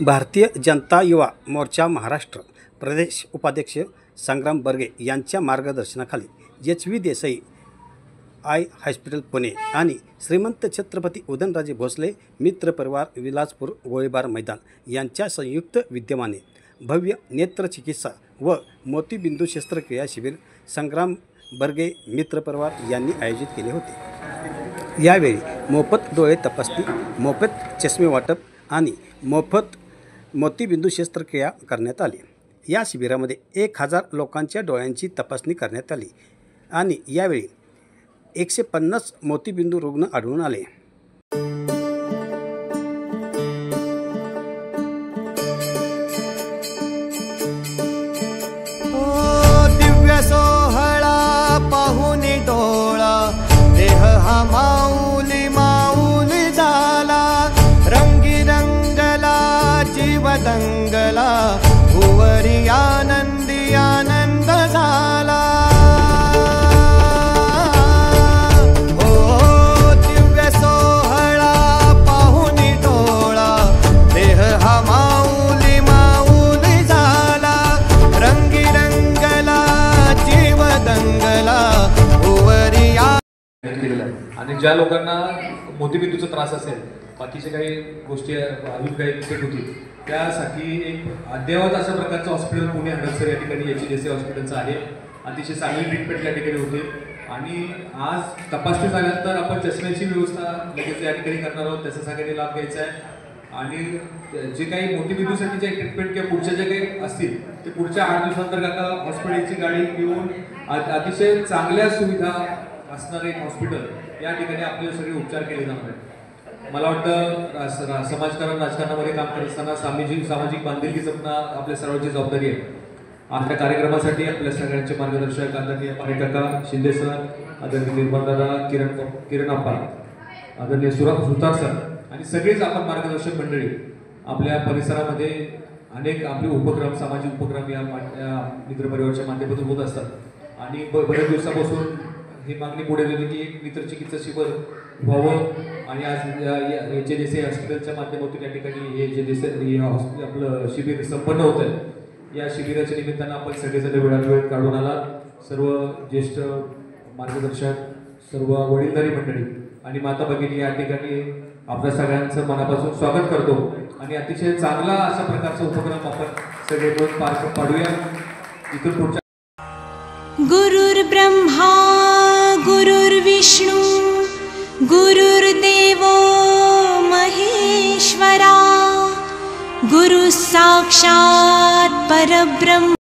भारतीय जनता युवा मोर्चा महाराष्ट्र प्रदेश उपाध्यक्ष संग्राम बर्गे यांच्या मार्गदर्शनाखाली एच.व्ही. देसाई आय हॉस्पिटल पुणे आणि श्रीमंत छत्रपती उदयनराजे भोसले मित्र परिवार विलासपूर गोळीबार मैदान यांच्या संयुक्त विद्यमाने भव्य नेत्रचिकित्सा व मोतीबिंदू शस्त्रक्रिया शिबिर संग्राम बर्गे मित्र परिवार यांनी आयोजित केले होते। यावेळी मोफत डोळे तपासणी, मोफत चष्मे वाटप आणि मोफत मोतीबिंदू शस्त्रक्रिया करण्यात आली। या शिबिरामध्ये 1000 लोकांच्या डोळ्यांची तपासणी करण्यात आली आणि यावेळी 150 मोतीबिंदू रुग्ण आढळून आले। दिव्य सोहळा पाहुनी डोळा देह हा माऊली माऊली झाला, रंगी रंगला जीव दंगला भुवरी आनंदी आनंद झाला। दिव्य सोहळा पाहुनी डोळा देह हा माऊली माऊली झाला, रंगी रंगला जीव दंगला भुवरी आणि ज्या लोकांना मोतीबिंदूचा त्रास असेल, बाकीचे काही गोष्टी अजून काही इफेक्ट होतील, त्यासाठी एक अद्ययावत अशा प्रकारचं हॉस्पिटल पुणे हडपसर या ठिकाणी एच.व्ही. हॉस्पिटलचं आहे। अतिशय चांगली ट्रीटमेंट या ठिकाणी होते आणि आज तपासणी झाल्यानंतर आपण चष्म्याची व्यवस्था लगेच या ठिकाणी करणार आहोत। त्याचा सगळ्यांनी लाभ घ्यायचा आहे आणि जे काही मोतीबिंदूसाठी जे ट्रीटमेंट किंवा पुढच्या जे काही असतील ते पुढच्या 8 दिवसानंतर आता हॉस्पिटलची गाडी घेऊन अतिशय चांगल्या सुविधा असणारे एक हॉस्पिटल या ठिकाणी आपले सगळे उपचार केले जाणार आहेत। मला वाटतं समाजकारण राजकारणामध्ये काम करत असताना सामाजिक बांधिलकी जपणं आपल्या सर्वांची जबाबदारी आहे। आपल्या कार्यक्रमासाठी आपल्या सगळ्यांचे मार्गदर्शक आदरणीय पारेकाका शिंदे सर, आदरणीय निर्मलदादा, किरण आप्पा, आदरणीय सुतार सर आणि सगळेच आपण मार्गदर्शक मंडळी आपल्या परिसरामध्ये अनेक आपले उपक्रम, सामाजिक उपक्रम या मित्रपरिवाराच्या माध्यमातून होत असतात आणि बऱ्याच दिवसापासून ही मागणी पुढे गेली की एक नेत्रचिकित्सा शिबिर व्हावं आणि आज एच.व्ही. हॉस्पिटलच्या माध्यमातून या ठिकाणी हे आपलं शिबिर संपन्न होत आहे। या शिबिराच्या निमित्तानं आपण सगळेजण वेळ काढून आला। सर्व ज्येष्ठ मार्गदर्शक, सर्व वडीलधारी मंडळी आणि माता भगिनी या ठिकाणी आपल्या सगळ्यांचं मनापासून स्वागत करतो आणि अतिशय चांगला अशा प्रकारचा उपक्रम आपण सगळे मिळून पार पाडूया। इथून पुढच्या गुरुर्ब्रह्मा गुरुर्विष्णू गुरुर्देवो महेश्वरा, गुरु साक्षात् परब्रह्म।